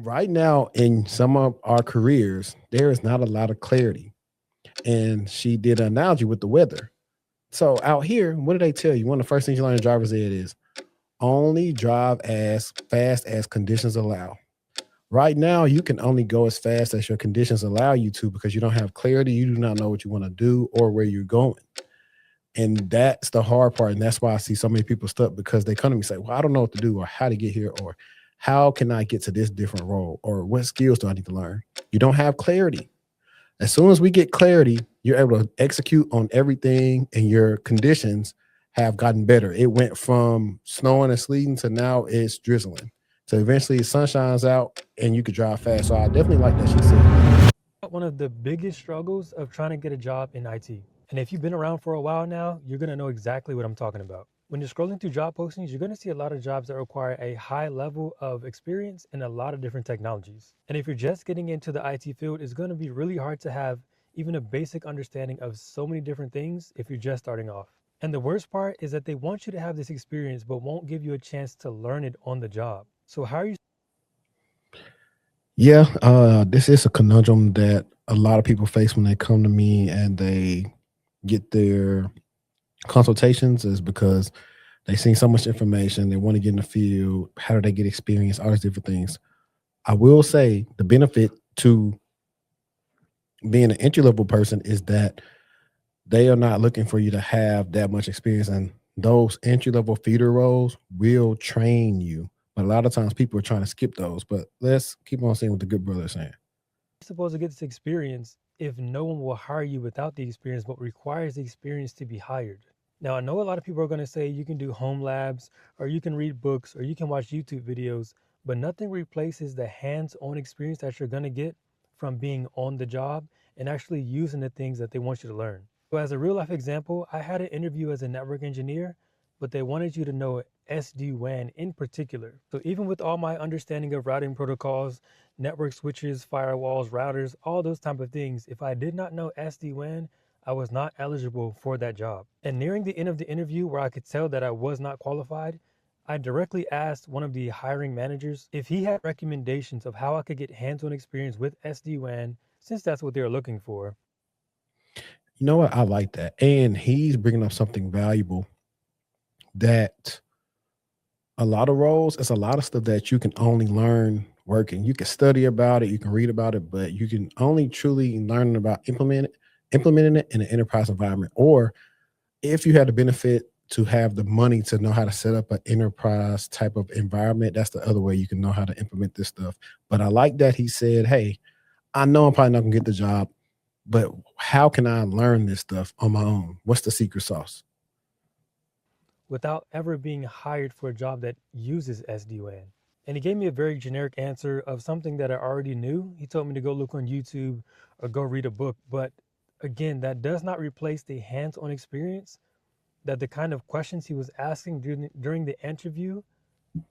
Right now in some of our careers, there is not a lot of clarity. And she did an analogy with the weather. So out here, what do they tell you? One of the first things you learn in driver's ed is only drive as fast as conditions allow. Right now, you can only go as fast as your conditions allow you to because you don't have clarity. You do not know what you want to do or where you're going. And that's the hard part. And that's why I see so many people stuck because they come to me and say, well, I don't know what to do or how to get here or how can I get to this different role or what skills do I need to learn? You don't have clarity. As soon as we get clarity, you're able to execute on everything and your conditions have gotten better. It went from snowing and sleeting to now it's drizzling. So eventually the sun shines out and you could drive fast. So I definitely like that she said. One of the biggest struggles of trying to get a job in IT. And if you've been around for a while now, you're going to know exactly what I'm talking about. When you're scrolling through job postings, you're going to see a lot of jobs that require a high level of experience in a lot of different technologies. And if you're just getting into the IT field, it's going to be really hard to have even a basic understanding of so many different things if you're just starting off. And the worst part is that they want you to have this experience, but won't give you a chance to learn it on the job. So how are you? Yeah, this is a conundrum that a lot of people face when they come to me and they get their consultations is because they see so much information, they want to get in the field, how do they get experience, all these different things. I will say the benefit to being an entry level person is that they are not looking for you to have that much experience, and those entry level feeder roles will train you. But a lot of times people are trying to skip those. But let's keep on saying what the good brother is saying. Supposed to get this experience if no one will hire you without the experience, but requires the experience to be hired? Now, I know a lot of people are going to say you can do home labs, or you can read books, or you can watch YouTube videos, but nothing replaces the hands on experience that you're going to get from being on the job and actually using the things that they want you to learn. So, as a real life example, I had an interview as a network engineer, but they wanted you to know SD-WAN in particular. So even with all my understanding of routing protocols, network switches, firewalls, routers, all those type of things, if I did not know SD-WAN, I was not eligible for that job. And nearing the end of the interview where I could tell that I was not qualified, I directly asked one of the hiring managers if he had recommendations of how I could get hands-on experience with SD-WAN since that's what they're looking for. You know what? I like that. And he's bringing up something valuable that a lot of roles, it's a lot of stuff that you can only learn working. You can study about it, you can read about it, but you can only truly learn about implementing it in an enterprise environment. Or if you had the benefit to have the money to know how to set up an enterprise type of environment, that's the other way you can know how to implement this stuff. But I like that he said, hey, I know I'm probably not gonna get the job, but how can I learn this stuff on my own? What's the secret sauce? Without ever being hired for a job that uses SD-WAN. And he gave me a very generic answer of something that I already knew. He told me to go look on YouTube or go read a book. But again, that does not replace the hands on experience that the kind of questions he was asking during the interview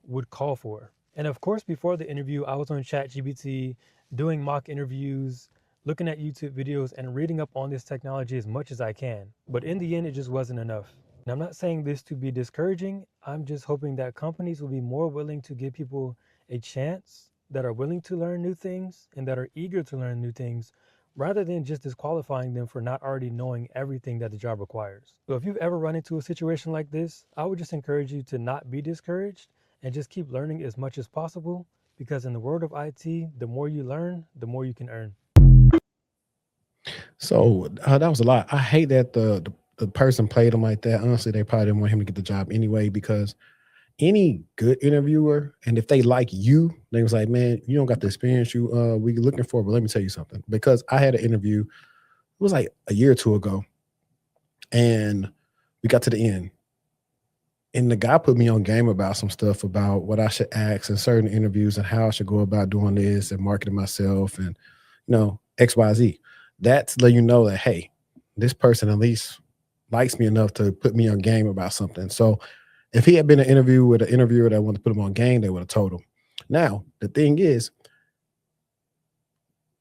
would call for. And of course, before the interview, I was on ChatGPT doing mock interviews, looking at YouTube videos, and reading up on this technology as much as I can. But in the end, it just wasn't enough. And I'm not saying this to be discouraging. I'm just hoping that companies will be more willing to give people a chance that are willing to learn new things and that are eager to learn new things rather than just disqualifying them for not already knowing everything that the job requires. So if you've ever run into a situation like this, I would just encourage you to not be discouraged and just keep learning as much as possible because in the world of IT, the more you learn, the more you can earn. So that was a lot. I hate that the person played him like that. Honestly, they probably didn't want him to get the job anyway because any good interviewer, and if they like you, they was like, man, you don't got the experience we looking for. But let me tell you something. Because I had an interview, it was like a year or two ago, and we got to the end. And the guy put me on game about some stuff about what I should ask in certain interviews and how I should go about doing this and marketing myself and XYZ. That's let you know that hey, this person at least likes me enough to put me on game about something. So if he had been an interview with an interviewer that wanted to put him on game, they would have told him. Now, the thing is,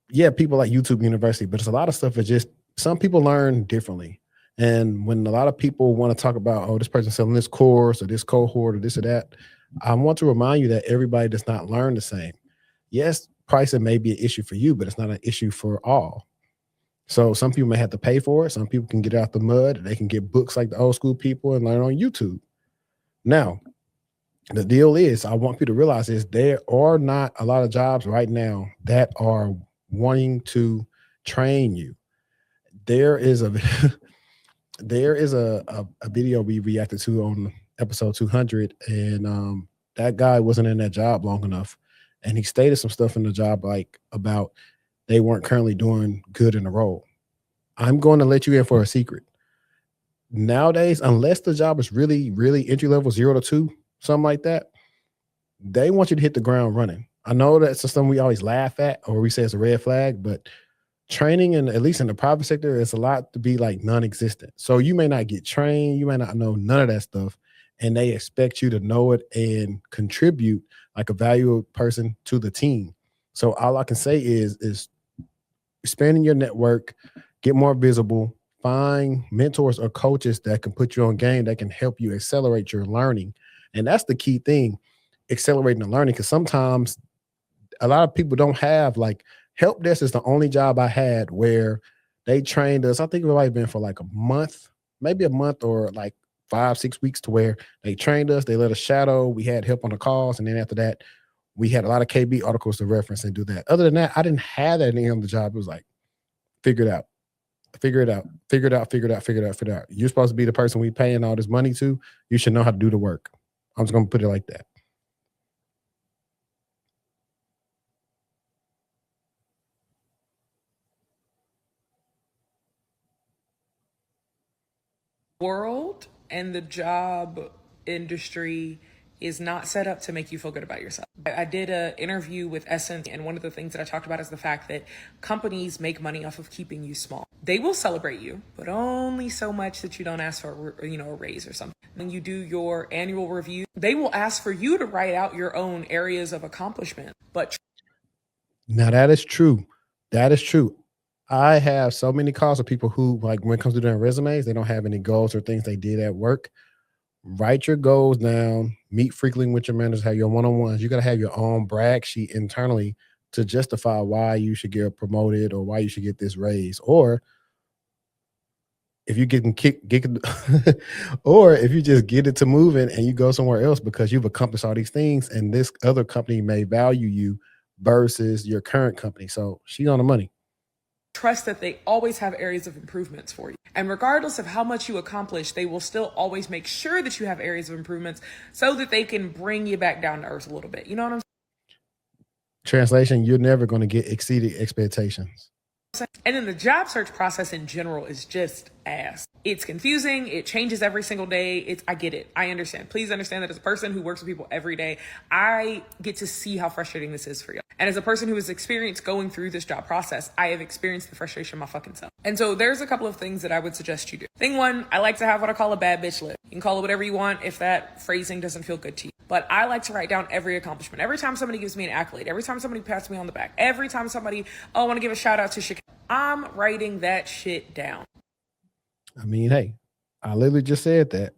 yeah, people like YouTube University, but it's a lot of stuff that just some people learn differently. And when a lot of people want to talk about, oh, this person's selling this course or this cohort or this or that, I want to remind you that everybody does not learn the same. Yes, pricing may be an issue for you, but it's not an issue for all. So some people may have to pay for it. Some people can get out the mud. They can get books like the old school people and learn on YouTube. Now, the deal is, I want people to realize is there are not a lot of jobs right now that are wanting to train you. There is a there is a video we reacted to on episode 200, and that guy wasn't in that job long enough, and he stated some stuff in the job like about they weren't currently doing good in the role. I'm going to let you in for a secret. Nowadays, unless the job is really, really entry level, 0 to 2, something like that, they want you to hit the ground running. I know that's something we always laugh at or we say it's a red flag, but training, and at least in the private sector, is a lot to be like non-existent. So you may not get trained, you may not know none of that stuff, and they expect you to know it and contribute like a valuable person to the team. So all I can say is expanding your network, get more visible, find mentors or coaches that can put you on game, that can help you accelerate your learning. And that's the key thing, accelerating the learning. Because sometimes a lot of people don't have like help desk is the only job I had where they trained us. I think it might have been for like a month, maybe a month or like 5, 6 weeks, to where they trained us, they let us shadow, we had help on the calls, and then after that, we had a lot of KB articles to reference and do that. Other than that, I didn't have that any on the job. It was like, figure it out, figure it out, figure it out, figure it out, figure it out, figure it out. You're supposed to be the person we paying all this money to. You should know how to do the work. I'm just gonna put it like that. World and the job industry is not set up to make you feel good about yourself. I did an interview with Essence, and one of the things that I talked about is the fact that companies make money off of keeping you small. They will celebrate you, but only so much that you don't ask for, a raise or something. When you do your annual review, they will ask for you to write out your own areas of accomplishment. But Now that is true. That is true. I have so many calls of people who, like, when it comes to their resumes, they don't have any goals or things they did at work. Write your goals down, meet frequently with your managers, have your one-on-ones. You got to have your own brag sheet internally to justify why you should get promoted or why you should get this raise. Or if you getting kicked, or if you just get it to moving and you go somewhere else because you've accomplished all these things, and this other company may value you versus your current company. So she on the money. trust that they always have areas of improvements for you. And regardless of how much you accomplish, they will still always make sure that you have areas of improvements so that they can bring you back down to earth a little bit. You know what I'm Translation: you're never going to get exceeded expectations. saying? And then the job search process in general is just ass. It's confusing. It changes every single day. I get it. I understand. Please understand that as a person who works with people every day, I get to see how frustrating this is for you. And as a person who has experienced going through this job process, I have experienced the frustration my fucking self. And so there's a couple of things that I would suggest you do. Thing one, I like to have what I call a bad bitch list. You can call it whatever you want if that phrasing doesn't feel good to you. But I like to write down every accomplishment. Every time somebody gives me an accolade, every time somebody pats me on the back, every time somebody, I want to give a shout out to Chicago, I'm writing that shit down. I mean, hey, I literally just said that.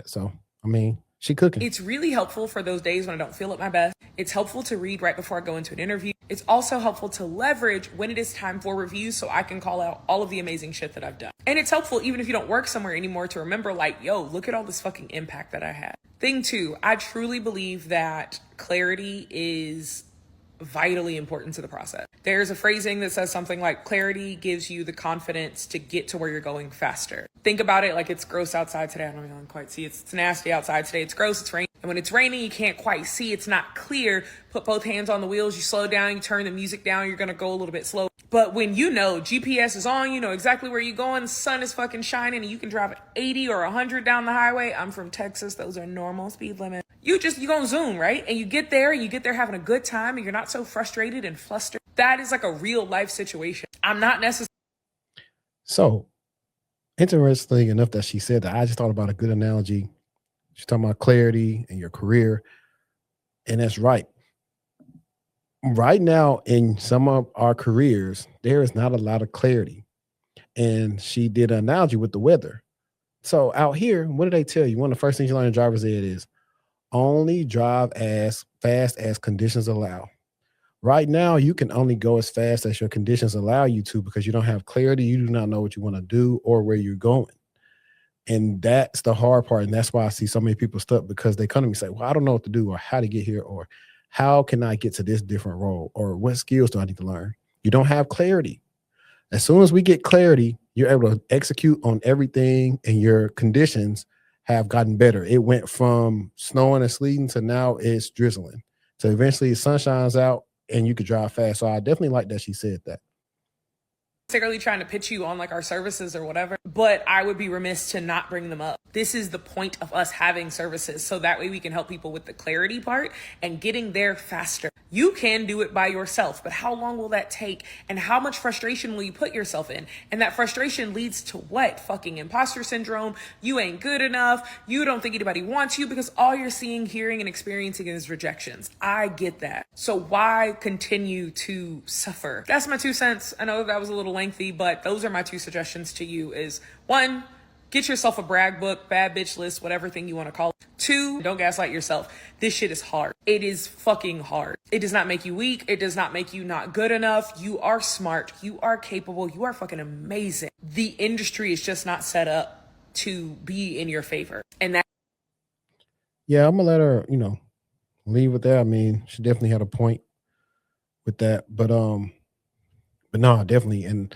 So, I mean, she cooking. It's really helpful for those days when I don't feel at my best. It's helpful to read right before I go into an interview. It's also helpful to leverage when it is time for reviews so I can call out all of the amazing shit that I've done. And it's helpful even if you don't work somewhere anymore to remember like, yo, look at all this fucking impact that I had. Thing two, I truly believe that clarity is vitally important to the process. There's a phrasing that says something like clarity gives you the confidence to get to where you're going faster. Think about it like it's gross outside today. I don't even quite see it. It's nasty outside today. It's gross. It's raining. And when it's raining, you can't quite see. It's not clear. Put both hands on the wheels. You slow down. You turn the music down. You're going to go a little bit slow. But when you know GPS is on, you know exactly where you're going. The sun is fucking shining and you can drive at 80 or 100 down the highway. I'm from Texas. Those are normal speed limits. You gonna zoom, right? And you get there having a good time and you're not so frustrated and flustered. That is like a real life situation. I'm not necessarily. So, interesting enough that she said that, I just thought about a good analogy. She's talking about clarity in your career. And that's right. Right now, in some of our careers, there is not a lot of clarity. And she did an analogy with the weather. So out here, what do they tell you? One of the first things you learn in driver's ed is only drive as fast as conditions allow. Right now, you can only go as fast as your conditions allow you to because you don't have clarity. You do not know what you want to do or where you're going. And that's the hard part. And that's why I see so many people stuck because they come to me and say, well, I don't know what to do or how to get here or how can I get to this different role or what skills do I need to learn? You don't have clarity. As soon as we get clarity, you're able to execute on everything and your conditions have gotten better. It went from snowing and sleeting to now it's drizzling. So eventually the sun shines out and you could drive fast. So I definitely like that she said that. Necessarily trying to pitch you on like our services or whatever, but I would be remiss to not bring them up. This is the point of us having services, so that way we can help people with the clarity part and getting there faster. You can do it by yourself, but how long will that take? And how much frustration will you put yourself in? And that frustration leads to what? Fucking imposter syndrome. You ain't good enough. You don't think anybody wants you because all you're seeing, hearing, and experiencing is rejections. I get that. So why continue to suffer? That's my 2 cents. I know that was a little lengthy, but those are my 2 suggestions to you is 1, get yourself a brag book, bad bitch list, whatever thing you want to call it. 2, don't gaslight yourself. This shit is hard. It is fucking hard. It does not make you weak. It does not make you not good enough. You are smart. You are capable. You are fucking amazing. The industry is just not set up to be in your favor. And that. Yeah, I'm gonna let her, leave with that. I mean, she definitely had a point with that. But no, definitely. And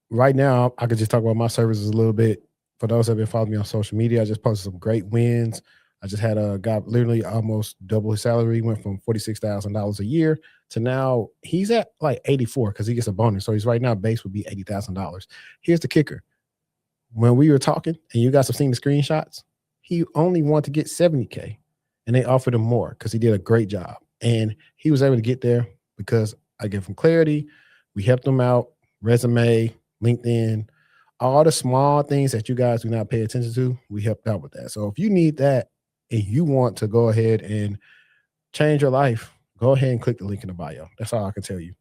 right now I could just talk about my services a little bit. For those that have been following me on social media, I just posted some great wins. I just had a guy literally almost double his salary, went from $46,000 a year to now he's at like 84 because he gets a bonus. So he's right now base would be $80,000. Here's the kicker. When we were talking and you guys have seen the screenshots, he only wanted to get 70K and they offered him more because he did a great job. And he was able to get there because I gave him clarity. We helped him out, resume, LinkedIn, all the small things that you guys do not pay attention to, we helped out with that. So if you need that and you want to go ahead and change your life, go ahead and click the link in the bio. That's all I can tell you.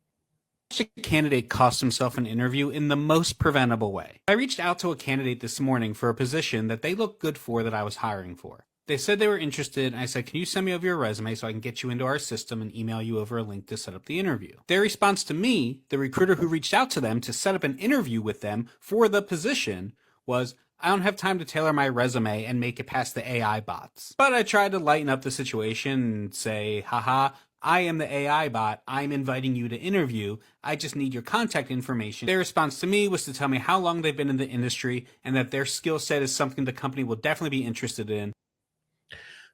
A candidate cost himself an interview in the most preventable way. I reached out to a candidate this morning for a position that they looked good for that I was hiring for. They said they were interested, and I said, can you send me over your resume so I can get you into our system and email you over a link to set up the interview? Their response to me, the recruiter who reached out to them to set up an interview with them for the position, was, I don't have time to tailor my resume and make it past the AI bots. But I tried to lighten up the situation and say, haha, I am the AI bot. I'm inviting you to interview. I just need your contact information. Their response to me was to tell me how long they've been in the industry and that their skill set is something the company will definitely be interested in.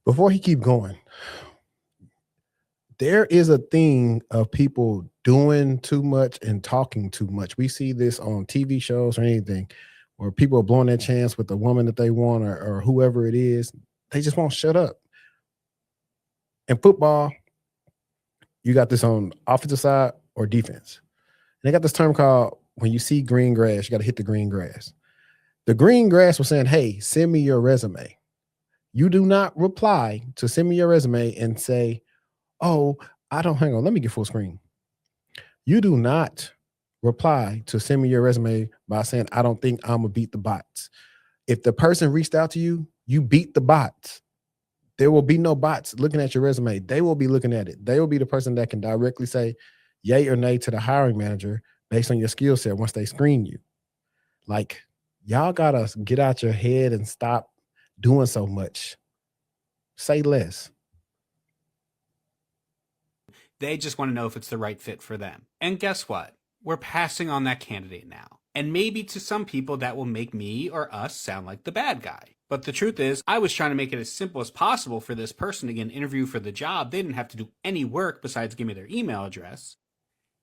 Before he keep going, there is a thing of people doing too much and talking too much. We see this on TV shows or anything where people are blowing their chance with the woman that they want or whoever it is. They just won't shut up. In football, you got this on offensive side or defense. And they got this term called when you see green grass, you got to hit the green grass. The green grass was saying, hey, send me your resume. You do not reply to send me your resume and say, oh, hang on, let me get full screen. You do not reply to send me your resume by saying, I don't think I'm gonna beat the bots. If the person reached out to you, you beat the bots. There will be no bots looking at your resume. They will be looking at it. They will be the person that can directly say yay or nay to the hiring manager based on your skill set once they screen you. Like, y'all gotta get out your head and stop doing so much. Say less. They just want to know if it's the right fit for them. And guess what? We're passing on that candidate now. And maybe to some people that will make me or us sound like the bad guy. But the truth is, I was trying to make it as simple as possible for this person to get an interview for the job. They didn't have to do any work besides give me their email address.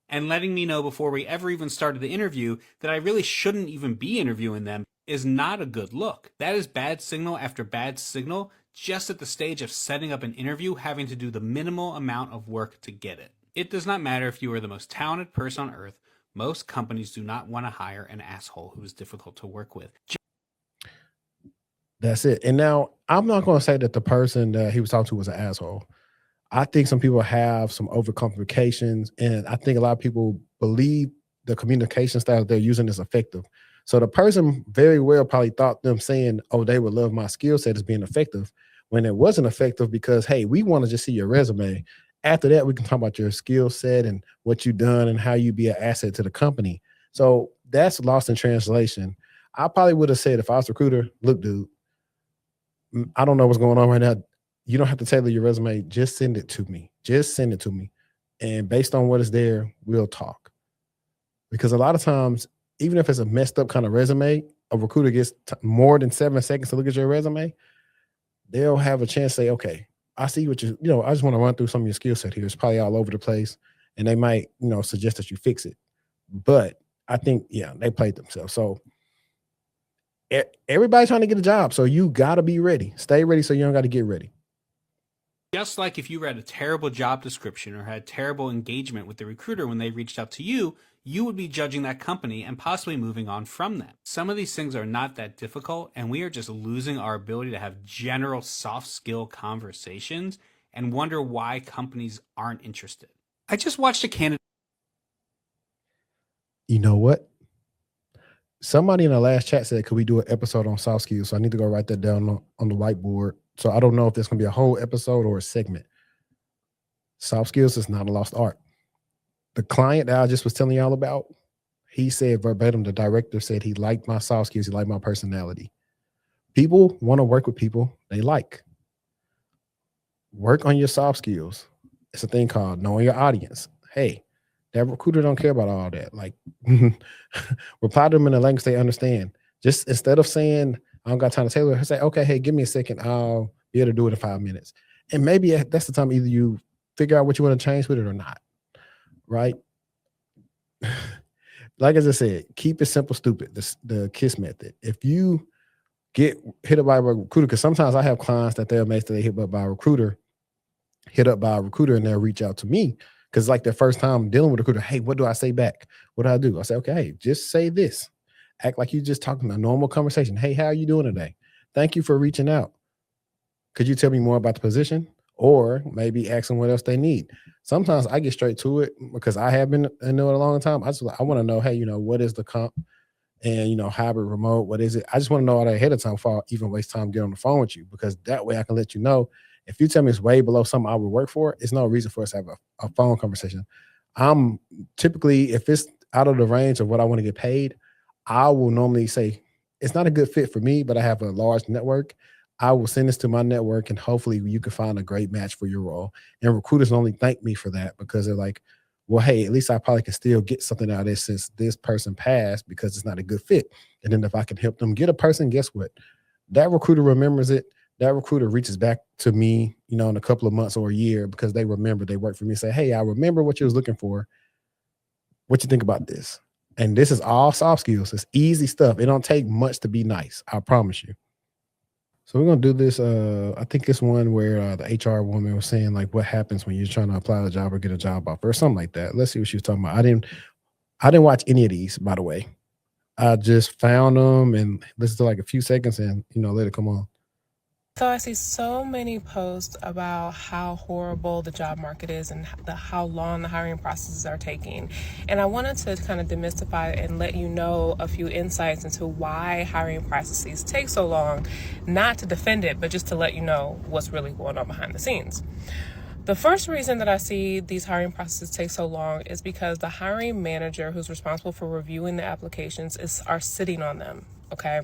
And letting me know before we ever even started the interview that I really shouldn't even be interviewing them is not a good look. That is bad signal after bad signal, just at the stage of setting up an interview, having to do the minimal amount of work to get it. It does not matter if you are the most talented person on earth. Most companies do not want to hire an asshole who is difficult to work with. That's it. And now I'm not going to say that the person that he was talking to was an asshole. I think some people have some overcomplications, and I think a lot of people believe the communication style they're using is effective. So the person very well probably thought them saying, oh, they would love my skill set as being effective when it wasn't effective because, hey, we want to just see your resume After that, we can talk about your skill set and what you've done and how you be an asset to the company. So that's lost in translation. I probably would have said if I was a recruiter, look, dude, I don't know what's going on right now. You don't have to tailor your resume. Just send it to me. Just send it to me. And based on what is there, we'll talk. Because a lot of times, even if it's a messed up kind of resume, a recruiter gets more than 7 seconds to look at your resume, they'll have a chance to say, okay, I see what I just want to run through some of your skill set here. It's probably all over the place. And they might, suggest that you fix it. But I think, they played themselves. So everybody's trying to get a job. So you got to be ready. Stay ready so you don't got to get ready. Just like if you read a terrible job description or had terrible engagement with the recruiter when they reached out to you, you would be judging that company and possibly moving on from them. Some of these things are not that difficult, and we are just losing our ability to have general soft skill conversations and wonder why companies aren't interested. I just watched a candidate. You know what? Somebody in the last chat said, could we do an episode on soft skills? So I need to go write that down on the whiteboard. So I don't know if there's going to be a whole episode or a segment. Soft skills is not a lost art. The client that I just was telling y'all about, he said verbatim, the director said he liked my soft skills. He liked my personality. People want to work with people they like. Work on your soft skills. It's a thing called knowing your audience. Hey, that recruiter don't care about all that. Like, reply to them in a language they understand. Just instead of saying, I don't got time to tailor, say, okay, hey, give me a second. I'll be able to do it in 5 minutes. And maybe that's the time either you figure out what you want to change with it or not. Right? Like as I said, keep it simple, stupid. The KISS method. If you get hit up by a recruiter, because sometimes I have clients that they're amazed that they hit up by a recruiter, and they'll reach out to me because like their first time dealing with a recruiter. Hey, what do I say back? What do I do? I say, okay, hey, just say this. Act like you just talking a normal conversation. Hey, how are you doing today? Thank you for reaching out. Could you tell me more about the position? Or maybe ask them what else they need. Sometimes I get straight to it because I have been in there a long time. I want to know, hey, what is the comp and, hybrid remote? What is it? I just want to know all that ahead of time before I even waste time getting on the phone with you, because that way I can let you know. If you tell me it's way below something I would work for, it's no reason for us to have a phone conversation. I'm typically, if it's out of the range of what I want to get paid, I will normally say it's not a good fit for me, but I have a large network. I will send this to my network and hopefully you can find a great match for your role. And recruiters only thank me for that because they're like, well, hey, at least I probably can still get something out of this since this person passed because it's not a good fit. And then if I can help them get a person, guess what? That recruiter remembers it. That recruiter reaches back to me, in a couple of months or a year because they remember they worked for me. Say, hey, I remember what you was looking for. What you think about this? And this is all soft skills. It's easy stuff. It don't take much to be nice. I promise you. So we're going to do this. I think it's one where the HR woman was saying like what happens when you're trying to apply a job or get a job offer or something like that. Let's see what she was talking about. I didn't watch any of these, by the way. I just found them and listened to like a few seconds and, let it come on. So I see so many posts about how horrible the job market is and how long the hiring processes are taking. And I wanted to kind of demystify and let you know a few insights into why hiring processes take so long, not to defend it, but just to let you know what's really going on behind the scenes. The first reason that I see these hiring processes take so long is because the hiring manager who's responsible for reviewing the applications are sitting on them. Okay.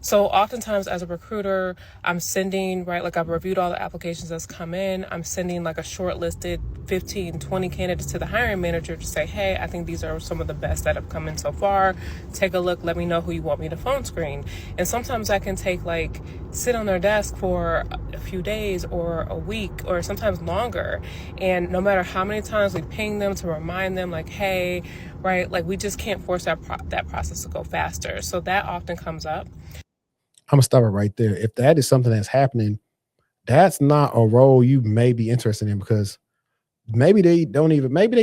So oftentimes as a recruiter, I'm sending, like I've reviewed all the applications that's come in. I'm sending like a shortlisted 15, 20 candidates to the hiring manager to say, hey, I think these are some of the best that have come in so far. Take a look. Let me know who you want me to phone screen. And sometimes I can sit on their desk for a few days or a week or sometimes longer. And no matter how many times we ping them to remind them like, hey, right, like we just can't force that process to go faster. So that often comes up. I'm gonna stop it right there. If that is something that's happening, that's not a role you may be interested in because maybe they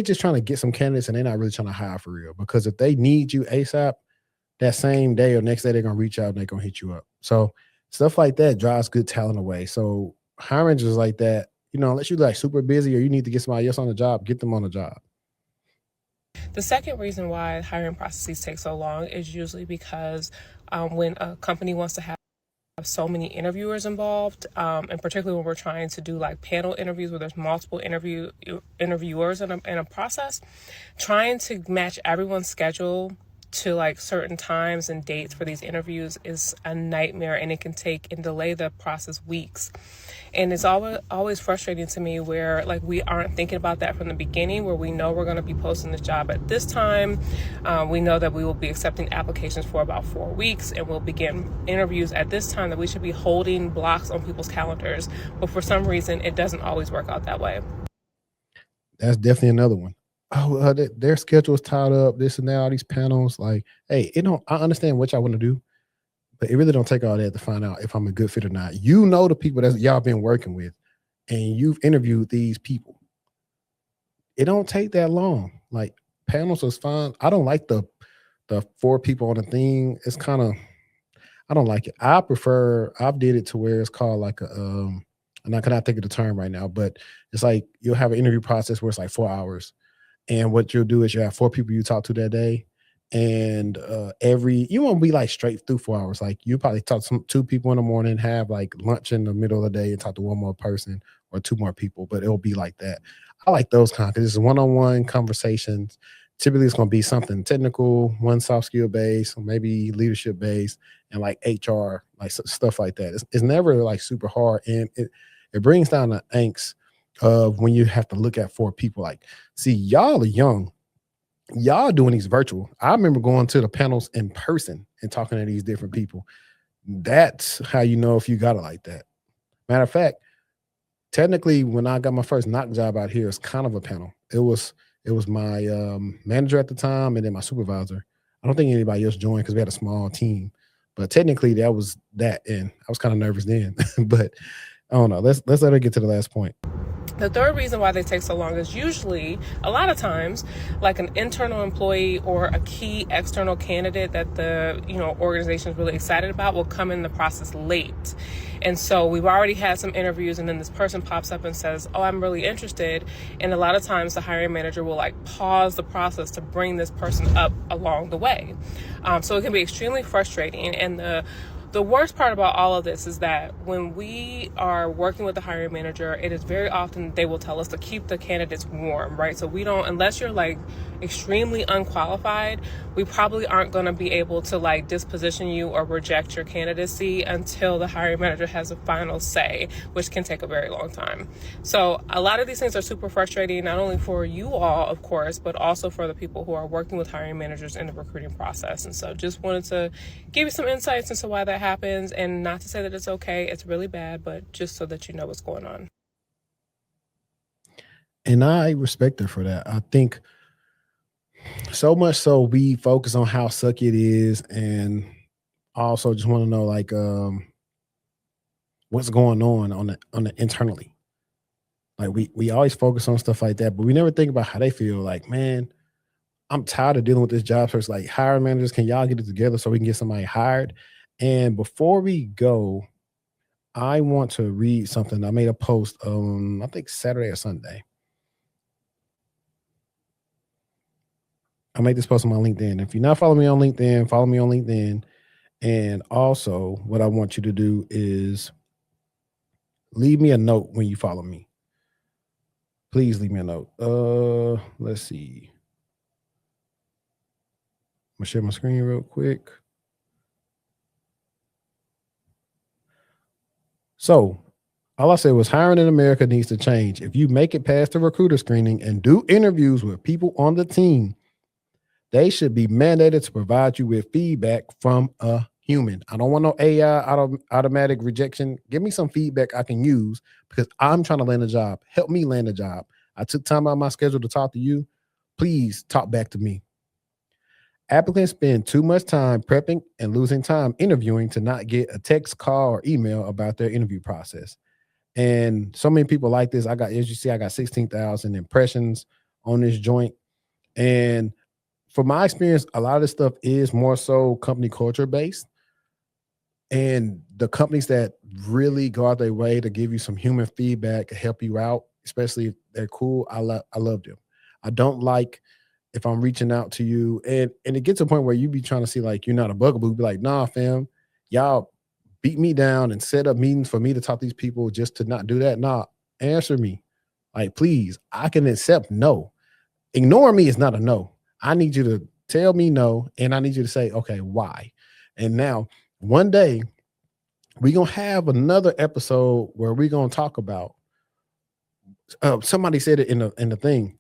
just trying to get some candidates and they're not really trying to hire for real. Because if they need you ASAP, that same day or next day, they're gonna reach out and they're gonna hit you up. So stuff like that drives good talent away. So hiring just like that, unless you're like super busy or you need to get somebody else on the job, get them on the job. The second reason why hiring processes take so long is usually because when a company wants to have so many interviewers involved, and particularly when we're trying to do like panel interviews where there's multiple interviewers in a process, trying to match everyone's schedule to like certain times and dates for these interviews is a nightmare, and it can take and delay the process weeks. And it's always frustrating to me where like we aren't thinking about that from the beginning, where we know we're going to be posting this job at this time. We know that we will be accepting applications for about 4 weeks, and we'll begin interviews at this time, that we should be holding blocks on people's calendars. But for some reason, it doesn't always work out that way. That's definitely another one. Oh, their schedule is tied up, this and that, all these panels. Like, hey, I understand what y'all want to do, but it really don't take all that to find out if I'm a good fit or not. You know the people that y'all been working with, and you've interviewed these people. It don't take that long. Like, panels is fine. I don't like the 4 people on the thing. It's kind of, I don't like it. I've did it to where it's called like a and I cannot think of the term right now, but it's like you'll have an interview process where it's like 4 hours. And what you'll do is you have 4 people you talk to that day. And you won't be like straight through 4 hours. Like, you probably talk to 2 people in the morning, have like lunch in the middle of the day, and talk to 1 more person or 2 more people. But it'll be like that. I like those kind because it's one-on-one conversations. Typically, it's going to be something technical, one soft skill based, or maybe leadership based, and like HR, like stuff like that. It's never like super hard, and it brings down the angst of when you have to look at 4 people. Like, see, y'all are young. Y'all doing these virtual. I remember going to the panels in person and talking to these different people. That's how you know if you got it like that. Matter of fact, technically, when I got my first knock job out here, it's kind of a panel. It was my manager at the time and then my supervisor. I don't think anybody else joined because we had a small team. But technically, that was that, and I was kind of nervous then. But I don't know. Let's let her get to the last point. The third reason why they take so long is usually, a lot of times, like an internal employee or a key external candidate that the organization is really excited about will come in the process late. And so we've already had some interviews, and then this person pops up and says, oh, I'm really interested. And a lot of times the hiring manager will like pause the process to bring this person up along the way. So it can be extremely frustrating. And the worst part about all of this is that when we are working with the hiring manager, it is very often they will tell us to keep the candidates warm, right? So we don't, unless you're like extremely unqualified, we probably aren't going to be able to like disposition you or reject your candidacy until the hiring manager has a final say, which can take a very long time. So a lot of these things are super frustrating, not only for you all, of course, but also for the people who are working with hiring managers in the recruiting process. And so just wanted to give you some insights into why that happens, and not to say that it's okay, it's really bad, but just so that you know what's going on. And I respect her for that. I think so much so we focus on how sucky it is, and also just want to know like what's going on the internally. Like we always focus on stuff like that, but we never think about how they feel. Like, man, I'm tired of dealing with this job search. Like, hiring managers, can y'all get it together so we can get somebody hired? And before we go, I want to read something. I made a post I think Saturday or Sunday. I made this post on my LinkedIn. If you're not following me on LinkedIn, follow me on LinkedIn. And also, what I want you to do is leave me a note when you follow me. Please leave me a note. Let's see. I'm gonna share my screen real quick. So all I said was hiring in America needs to change. If you make it past the recruiter screening and do interviews with people on the team, they should be mandated to provide you with feedback from a human. I don't want no AI automatic rejection. Give me some feedback I can use because I'm trying to land a job. Help me land a job. I took time out of my schedule to talk to you. Please talk back to me. Applicants spend too much time prepping and losing time interviewing to not get a text, call, or email about their interview process. And so many people like this. As you see, I got 16,000 impressions on this joint. And from my experience, a lot of this stuff is more so company culture based. And the companies that really go out their way to give you some human feedback, help you out, especially if they're cool, I love them. I don't like if I'm reaching out to you and it gets to a point where you be trying to see like you're not a bugaboo, be like, nah, fam, y'all beat me down and set up meetings for me to talk to these people just to not do that. Nah, answer me. Like, please, I can accept no. Ignore me is not a no. I need you to tell me no, and I need you to say, okay, why? And now, one day, we're going to have another episode where we're going to talk about, somebody said it in the thing.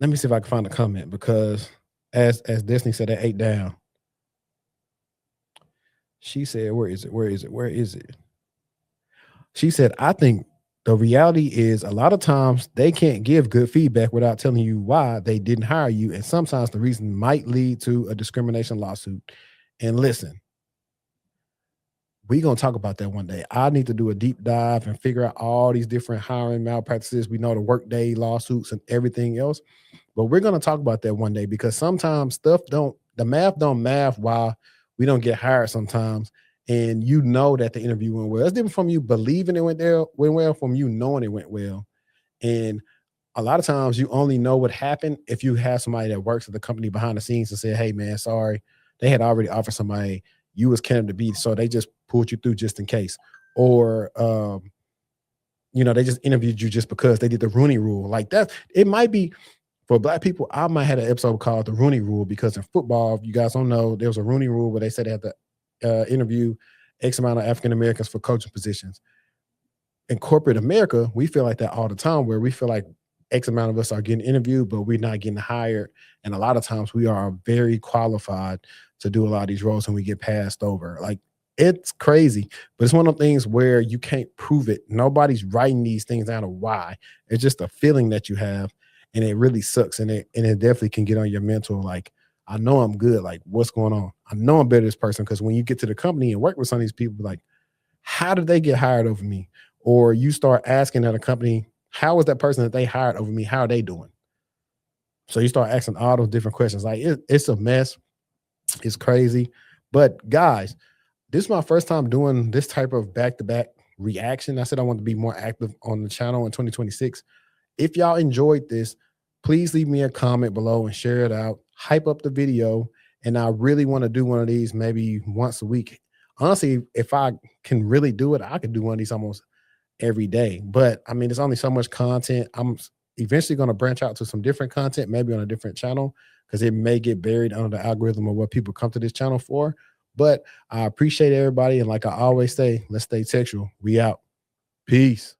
Let me see if I can find a comment, because as Destiny said, at 8 down, she said, where is it? She said, I think the reality is a lot of times they can't give good feedback without telling you why they didn't hire you. And sometimes the reason might lead to a discrimination lawsuit. And listen, we're going to talk about that one day. I need to do a deep dive and figure out all these different hiring malpractices. We know the workday lawsuits and everything else, but we're going to talk about that one day, because sometimes the math don't math why we don't get hired sometimes. And you know that the interview went well. It's different from you believing it went well from you knowing it went well. And a lot of times you only know what happened if you have somebody that works at the company behind the scenes and say, hey man, sorry, they had already offered somebody, you was candidate to be, so they just pulled you through just in case. Or they just interviewed you just because they did the Rooney Rule. Like that, it might be for Black people. I might have an episode called the Rooney Rule, because in football, if you guys don't know, there was a Rooney Rule where they said they had to interview X amount of African Americans for coaching positions. In corporate America, we feel like that all the time, where we feel like X amount of us are getting interviewed, but we're not getting hired. And a lot of times we are very qualified to do a lot of these roles and we get passed over. Like, it's crazy, but it's one of the things where you can't prove it. Nobody's writing these things down of why. It's just a feeling that you have, and it really sucks. And it definitely can get on your mental. Like, I know I'm good. Like, what's going on? I know I'm better than this person. Because when you get to the company and work with some of these people, like, how did they get hired over me? Or you start asking at a company, how is that person that they hired over me? How are they doing? So you start asking all those different questions. Like, it's a mess. It's crazy. But guys, this is my first time doing this type of back-to-back reaction. I said I want to be more active on the channel in 2026. If y'all enjoyed this, please leave me a comment below and share it out. Hype up the video. And I really want to do one of these maybe once a week. Honestly, if I can really do it, I could do one of these almost every day. But I mean, there's only so much content. I'm eventually going to branch out to some different content, maybe on a different channel, because it may get buried under the algorithm of what people come to this channel for. But I appreciate everybody. And like I always say, let's stay textual. We out. Peace.